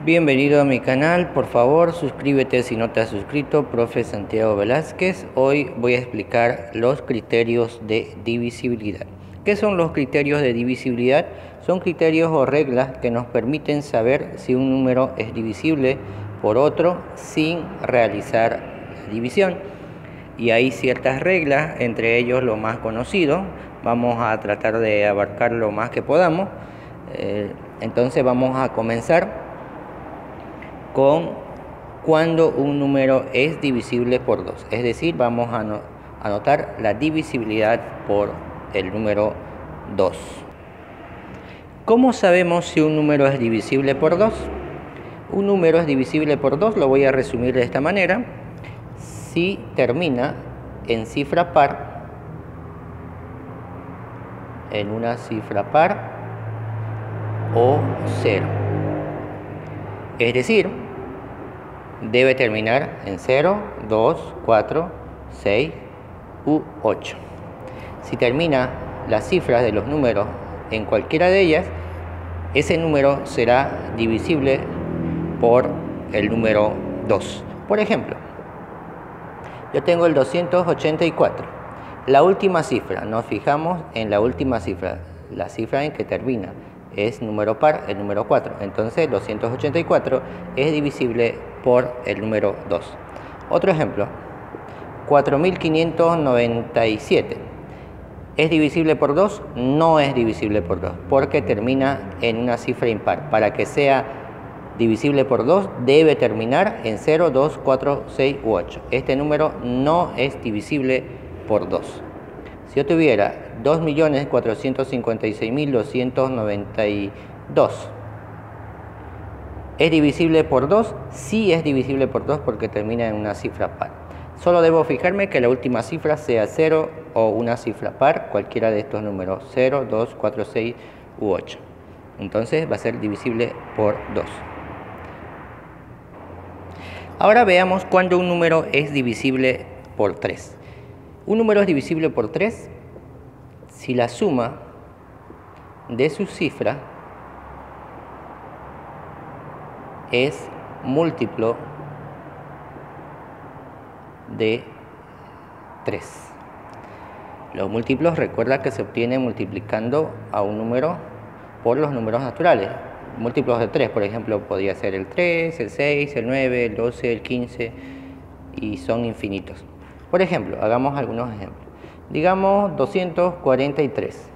Bienvenido a mi canal, por favor suscríbete si no te has suscrito. Profe Santiago Velázquez. Hoy voy a explicar los criterios de divisibilidad. ¿Qué son los criterios de divisibilidad? Son criterios o reglas que nos permiten saber si un número es divisible por otro sin realizar la división. Y hay ciertas reglas, entre ellos lo más conocido. Vamos a tratar de abarcar lo más que podamos. Entonces vamos a comenzar con cuando un número es divisible por 2. Es decir, vamos a anotar la divisibilidad por el número 2. ¿Cómo sabemos si un número es divisible por 2? Un número es divisible por 2, lo voy a resumir de esta manera. Si termina en cifra par, en una cifra par o 0. Es decir, debe terminar en 0, 2, 4, 6 u 8. Si termina las cifras de los números en cualquiera de ellas, ese número será divisible por el número 2. Por ejemplo, yo tengo el 284. La última cifra, nos fijamos en la última cifra, la cifra en que termina. Es número par, el número 4. Entonces 284 es divisible por el número 2. Otro ejemplo, 4597. ¿Es divisible por 2? No es divisible por 2, porque termina en una cifra impar. Para que sea divisible por 2, debe terminar en 0, 2, 4, 6 u 8. Este número no es divisible por 2. Si yo tuviera 2.456.292, ¿es divisible por 2? Sí es divisible por 2 porque termina en una cifra par. Solo debo fijarme que la última cifra sea 0 o una cifra par, cualquiera de estos números, 0, 2, 4, 6 u 8. Entonces va a ser divisible por 2. Ahora veamos cuándo un número es divisible por 3. Un número es divisible por 3 si la suma de su cifra es múltiplo de 3. Los múltiplos, recuerda que se obtienen multiplicando a un número por los números naturales. Múltiplos de 3, por ejemplo, podría ser el 3, el 6, el 9, el 12, el 15 y son infinitos. Por ejemplo, hagamos algunos ejemplos. Digamos 243.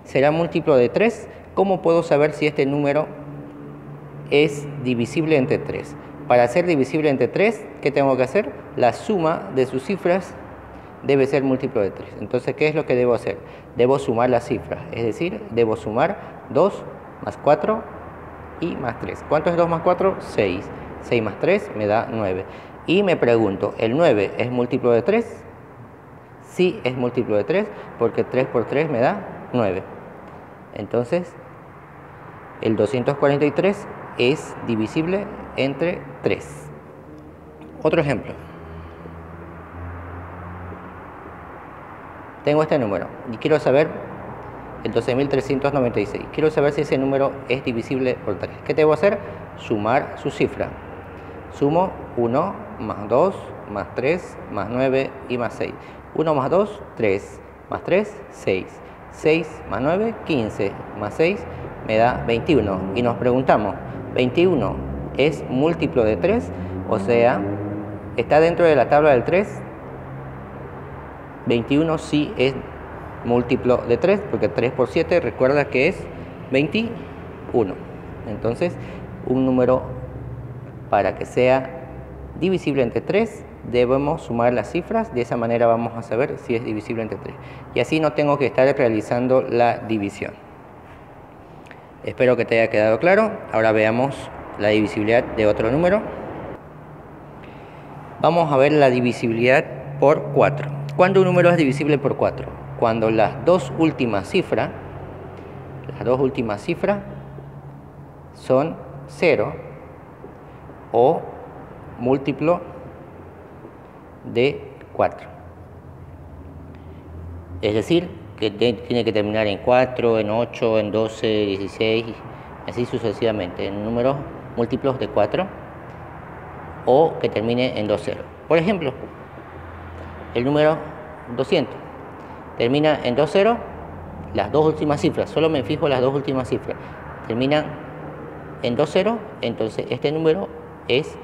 ¿Será múltiplo de 3? ¿Cómo puedo saber si este número es divisible entre 3? Para ser divisible entre 3, ¿qué tengo que hacer? La suma de sus cifras debe ser múltiplo de 3. Entonces, ¿qué es lo que debo hacer? Debo sumar las cifras, es decir, debo sumar 2 más 4 y más 3. ¿Cuánto es 2 más 4? 6. 6 más 3 me da 9. Y me pregunto, ¿el 9 es múltiplo de 3? Sí, es múltiplo de 3, porque 3 por 3 me da 9. Entonces, el 243 es divisible entre 3. Otro ejemplo. Tengo este número y quiero saber el 12.396. Quiero saber si ese número es divisible por 3. ¿Qué debo hacer? Sumar su cifra. Sumo 1 más 2 más 3 más 9 y más 6. 1 más 2, 3, más 3, 6. 6 más 9, 15, más 6 me da 21. Y nos preguntamos, ¿21 es múltiplo de 3? O sea, ¿está dentro de la tabla del 3? 21 sí es múltiplo de 3, porque 3 por 7 recuerda que es 21. Entonces, un número para que sea divisible entre 3, debemos sumar las cifras. De esa manera vamos a saber si es divisible entre 3. Y así no tengo que estar realizando la división. Espero que te haya quedado claro. Ahora veamos la divisibilidad de otro número. Vamos a ver la divisibilidad por 4. ¿Cuándo un número es divisible por 4? Cuando las dos últimas cifras son 0 o múltiplo de 4. Es decir, que tiene que terminar en 4, en 8, en 12, 16 así sucesivamente, en números múltiplos de 4 o que termine en 2 ceros. Por ejemplo, el número 200 termina en 2 ceros, las dos últimas cifras, solo me fijo las dos últimas cifras, terminan en 2 ceros, entonces este número es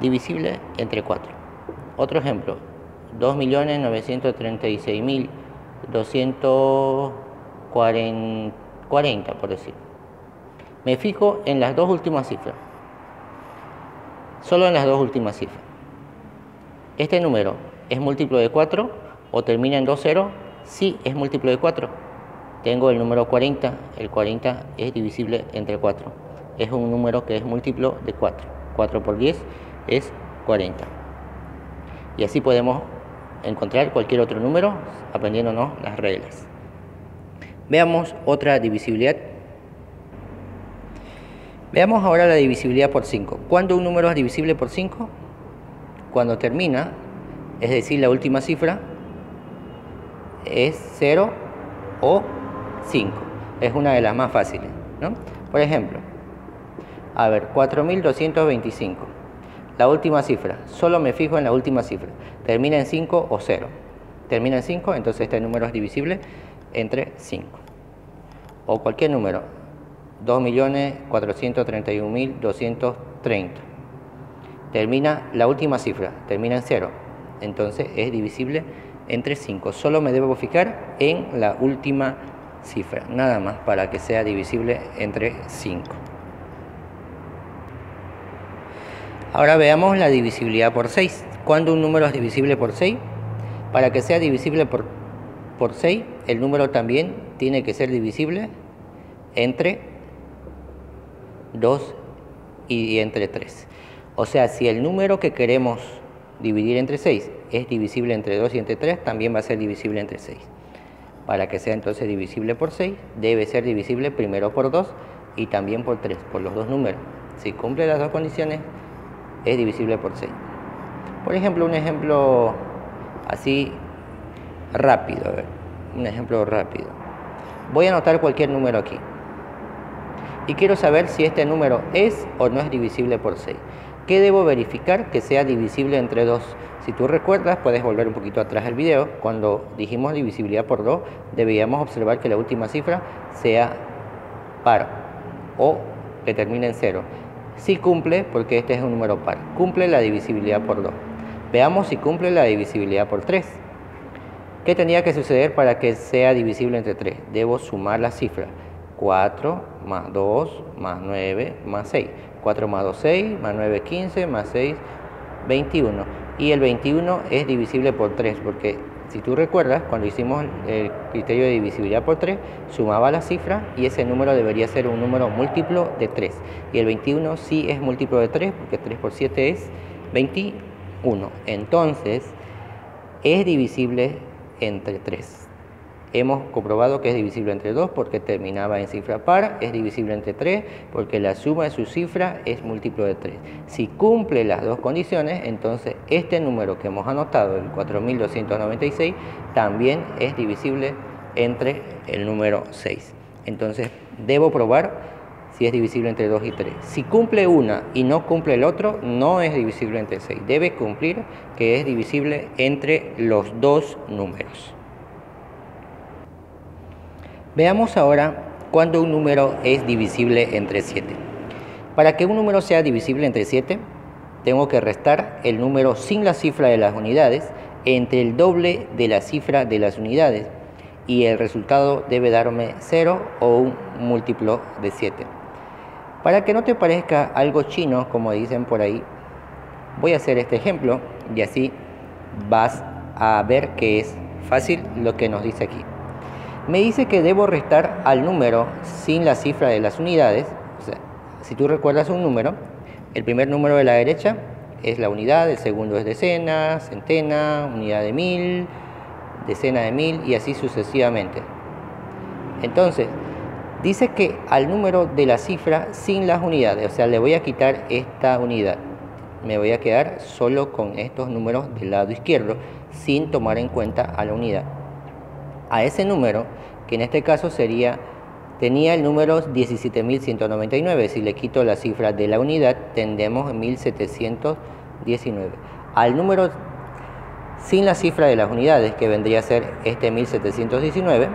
divisible entre 4. Otro ejemplo, 2.936.240, por decir. Me fijo en las dos últimas cifras, solo en las dos últimas cifras. Este número es múltiplo de 4 o termina en 2 ceros. Sí, es múltiplo de 4. Tengo el número 40, el 40 es divisible entre 4. Es un número que es múltiplo de 4. 4 por 10 es 40. Y así podemos encontrar cualquier otro número aprendiéndonos las reglas. Veamos otra divisibilidad. Veamos ahora la divisibilidad por 5. ¿Cuándo un número es divisible por 5? Cuando termina, es decir, la última cifra es 0 o 5. Es una de las más fáciles, ¿no? Por ejemplo, a ver, 4.225. La última cifra, solo me fijo en la última cifra. Termina en 5 o 0. Termina en 5, entonces este número es divisible entre 5. O cualquier número, 2.431.230. Termina la última cifra, termina en 0. Entonces es divisible entre 5. Solo me debo fijar en la última cifra, nada más, para que sea divisible entre 5. Ahora veamos la divisibilidad por 6. ¿Cuándo un número es divisible por 6? Para que sea divisible por 6, el número también tiene que ser divisible entre 2 y entre 3. O sea, si el número que queremos dividir entre 6 es divisible entre 2 y entre 3, también va a ser divisible entre 6. Para que sea entonces divisible por 6, debe ser divisible primero por 2 y también por 3, por los dos números. Si cumple las dos condiciones, es divisible por 6. Por ejemplo, un ejemplo así rápido. A ver, un ejemplo rápido. Voy a anotar cualquier número aquí. Y quiero saber si este número es o no es divisible por 6. ¿Qué debo verificar que sea divisible entre 2? Si tú recuerdas, puedes volver un poquito atrás el video. Cuando dijimos divisibilidad por 2, debíamos observar que la última cifra sea par o que termine en 0. Si cumple, porque este es un número par, cumple la divisibilidad por 2. Veamos si cumple la divisibilidad por 3. ¿Qué tendría que suceder para que sea divisible entre 3? Debo sumar las cifras. 4 más 2 más 9 más 6. 4 más 2, 6, más 9, 15, más 6, 21. Y el 21 es divisible por 3, porque si tú recuerdas, cuando hicimos el criterio de divisibilidad por 3, sumaba la cifra y ese número debería ser un número múltiplo de 3. Y el 21 sí es múltiplo de 3, porque 3 por 7 es 21. Entonces, es divisible entre 3. Hemos comprobado que es divisible entre 2 porque terminaba en cifra par, es divisible entre 3 porque la suma de sus cifras es múltiplo de 3. Si cumple las dos condiciones, entonces este número que hemos anotado, el 4.296, también es divisible entre el número 6. Entonces debo probar si es divisible entre 2 y 3. Si cumple una y no cumple el otro, no es divisible entre 6. Debe cumplir que es divisible entre los dos números. Veamos ahora cuándo un número es divisible entre 7. Para que un número sea divisible entre 7, tengo que restar el número sin la cifra de las unidades entre el doble de la cifra de las unidades y el resultado debe darme 0 o un múltiplo de 7. Para que no te parezca algo chino, como dicen por ahí, voy a hacer este ejemplo y así vas a ver que es fácil lo que nos dice aquí. Me dice que debo restar al número sin la cifra de las unidades. O sea, si tú recuerdas un número, el primer número de la derecha es la unidad, el segundo es decena, centena, unidad de 1000, decena de 1000 y así sucesivamente. Entonces, dice que al número de la cifra sin las unidades, o sea, le voy a quitar esta unidad. Me voy a quedar solo con estos números del lado izquierdo sin tomar en cuenta a la unidad. A ese número, que en este caso sería tenía el número 17.199. Si le quito la cifra de la unidad, tendremos 1719. Al número sin la cifra de las unidades, que vendría a ser este 1719,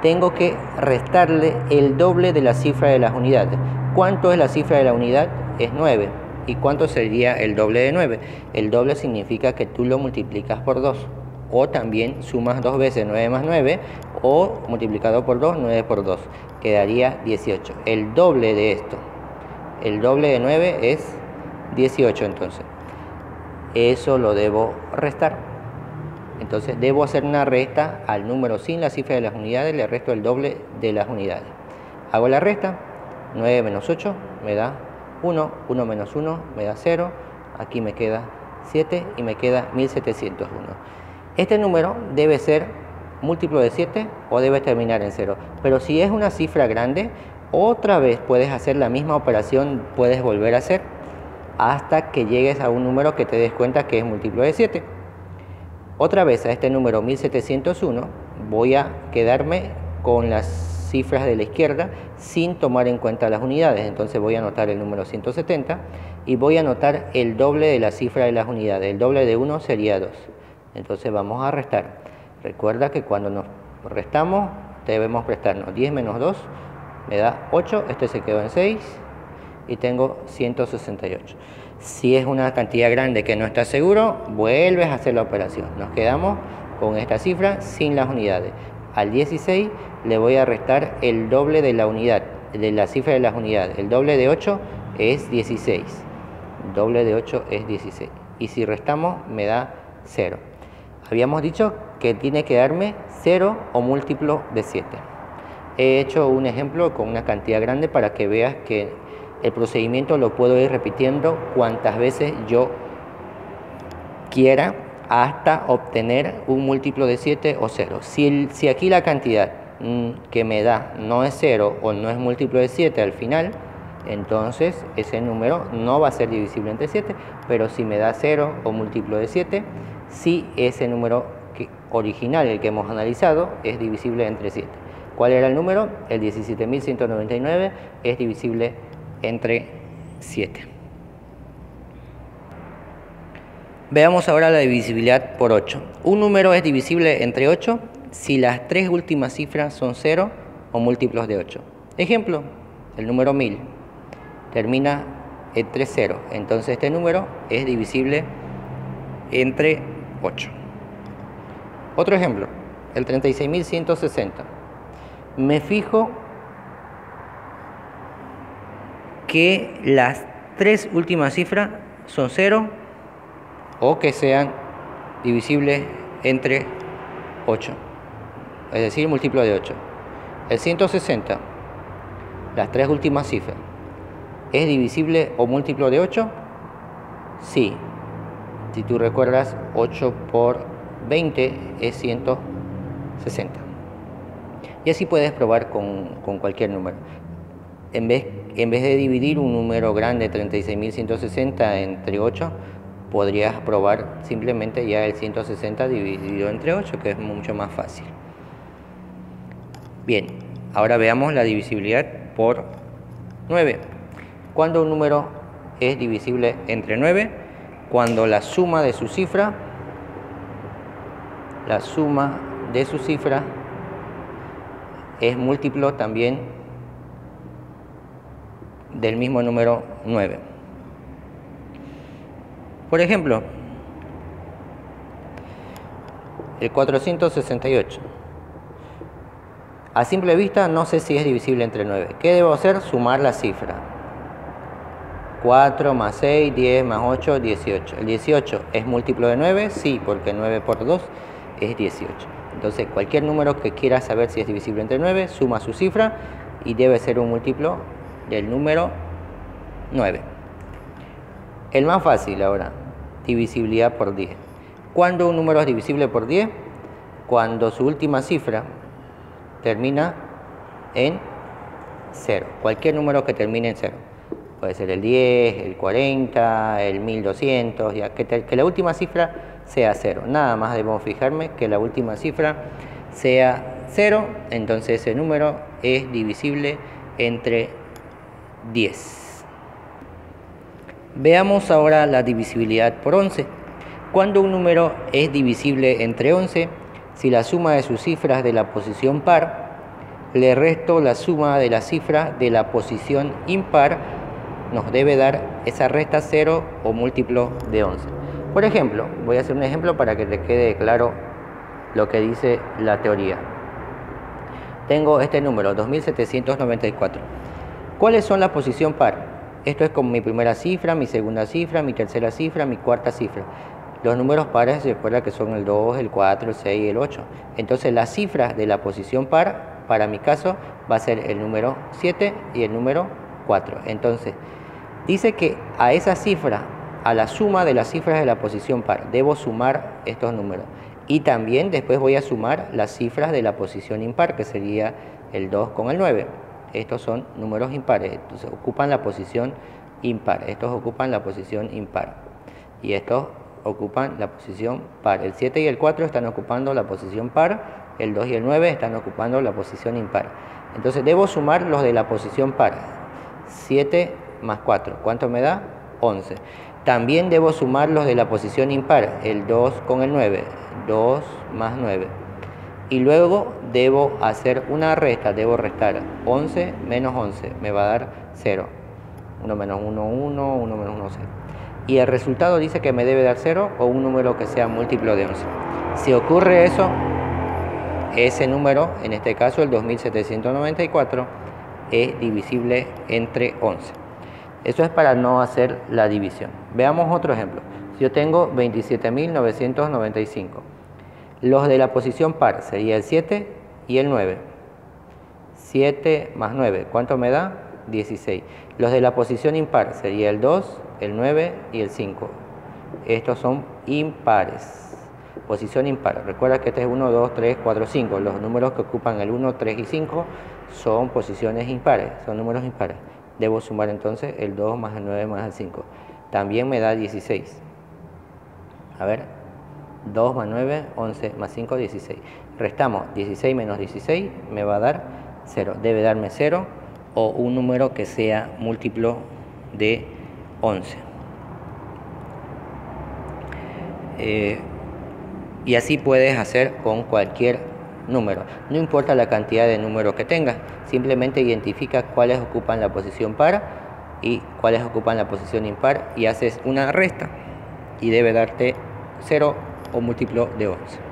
tengo que restarle el doble de la cifra de las unidades. ¿Cuánto es la cifra de la unidad? Es 9. ¿Y cuánto sería el doble de 9? El doble significa que tú lo multiplicas por 2. O también sumas 2 veces 9 más 9, o multiplicado por 2, 9 por 2. Quedaría 18. El doble de esto. El doble de 9 es 18 entonces. Eso lo debo restar. Entonces debo hacer una resta al número sin la cifra de las unidades, le resto el doble de las unidades. Hago la resta, 9 menos 8 me da 1, 1 menos 1 me da 0, aquí me queda 7 y me queda 1701. Este número debe ser múltiplo de 7 o debe terminar en 0, pero si es una cifra grande, otra vez puedes hacer la misma operación, puedes volver a hacer hasta que llegues a un número que te des cuenta que es múltiplo de 7. Otra vez a este número 1701 voy a quedarme con las cifras de la izquierda sin tomar en cuenta las unidades. Entonces voy a anotar el número 170 y voy a anotar el doble de la cifra de las unidades. El doble de 1 sería 2. Entonces vamos a restar. Recuerda que cuando nos restamos debemos prestarnos 10 menos 2 me da 8, este se quedó en 6 y tengo 168. Si es una cantidad grande que no estás seguro, vuelves a hacer la operación. Nos quedamos con esta cifra sin las unidades. Al 16 le voy a restar el doble de la unidad, de la cifra de las unidades. El doble de 8 es 16. El doble de 8 es 16. Y si restamos me da 0. Habíamos dicho que tiene que darme 0 o múltiplo de 7. He hecho un ejemplo con una cantidad grande para que veas que el procedimiento lo puedo ir repitiendo cuantas veces yo quiera hasta obtener un múltiplo de 7 o 0. Si aquí la cantidad que me da no es 0 o no es múltiplo de 7 al final, entonces ese número no va a ser divisible entre 7, pero si me da 0 o múltiplo de 7, sí ese número original, el que hemos analizado, es divisible entre 7. ¿Cuál era el número? El 17.199 es divisible entre 7. Veamos ahora la divisibilidad por 8. Un número es divisible entre 8 si las tres últimas cifras son 0 o múltiplos de 8. Ejemplo, el número 1000 termina entre 0, entonces este número es divisible entre 8. Otro ejemplo, el 36.160. Me fijo que las tres últimas cifras son 0 o que sean divisibles entre 8, es decir, múltiplo de 8. El 160, las tres últimas cifras, ¿es divisible o múltiplo de 8? Sí. Si tú recuerdas, 8 por 20 es 160. Y así puedes probar con cualquier número. En vez de dividir un número grande, 36.160, entre 8, podrías probar simplemente ya el 160 dividido entre 8, que es mucho más fácil. Bien, ahora veamos la divisibilidad por 9. ¿Cuándo un número es divisible entre 9? Cuando la suma de su cifra es múltiplo también del mismo número 9. Por ejemplo, el 468. A simple vista no sé si es divisible entre 9. ¿Qué debo hacer? Sumar la cifra. 4 más 6, 10 más 8, 18. ¿El 18 es múltiplo de 9? Sí, porque 9 por 2 es 18. Entonces, cualquier número que quiera saber si es divisible entre 9, suma su cifra y debe ser un múltiplo del número 9. El más fácil ahora, divisibilidad por 10. ¿Cuándo un número es divisible por 10? Cuando su última cifra termina en 0. Cualquier número que termine en 0. Puede ser el 10, el 40, el 1200, ya que la última cifra sea 0. Nada más debo fijarme que la última cifra sea 0, entonces ese número es divisible entre 10. Veamos ahora la divisibilidad por 11. Cuando un número es divisible entre 11, si la suma de sus cifras de la posición par le resto la suma de las cifras de la posición impar, nos debe dar esa resta 0 o múltiplo de 11. Por ejemplo, voy a hacer un ejemplo para que te quede claro lo que dice la teoría. Tengo este número, 2794. ¿Cuáles son la posición par? Esto es como mi primera cifra, mi segunda cifra, mi tercera cifra, mi cuarta cifra. Los números pares se recuerda que son el 2, el 4, el 6 y el 8. Entonces las cifras de la posición par, para mi caso, va a ser el número 7 y el número 4. Entonces, dice que a esa cifra, a la suma de las cifras de la posición par, debo sumar estos números. Y también después voy a sumar las cifras de la posición impar, que sería el 2 con el 9. Estos son números impares, entonces ocupan la posición impar. Estos ocupan la posición impar. Y estos ocupan la posición par. El 7 y el 4 están ocupando la posición par, el 2 y el 9 están ocupando la posición impar. Entonces debo sumar los de la posición par. 7 más 4, ¿cuánto me da? 11. También debo sumar los de la posición impar, el 2 con el 9, 2 más 9. Y luego debo hacer una resta, debo restar 11 menos 11, me va a dar 0. 1 menos 1, 1, 1 menos 1, 0. Y el resultado dice que me debe dar 0 o un número que sea múltiplo de 11. Si ocurre eso, ese número, en este caso el 2794, es divisible entre 11. Eso es para no hacer la división. Veamos otro ejemplo. Si yo tengo 27.995, los de la posición par sería el 7 y el 9. 7 más 9, ¿cuánto me da? 16. Los de la posición impar sería el 2, el 9 y el 5. Estos son impares. Posición impar. Recuerda que este es 1, 2, 3, 4, 5. Los números que ocupan el 1, 3 y 5 son posiciones impares, son números impares. Debo sumar entonces el 2 más el 9 más el 5. También me da 16. A ver, 2 más 9, 11 más 5, 16. Restamos 16 menos 16, me va a dar 0. Debe darme 0 o un número que sea múltiplo de 11. Y así puedes hacer con cualquier número. No importa la cantidad de números que tengas, simplemente identifica cuáles ocupan la posición par y cuáles ocupan la posición impar y haces una resta y debe darte 0 o múltiplo de 11.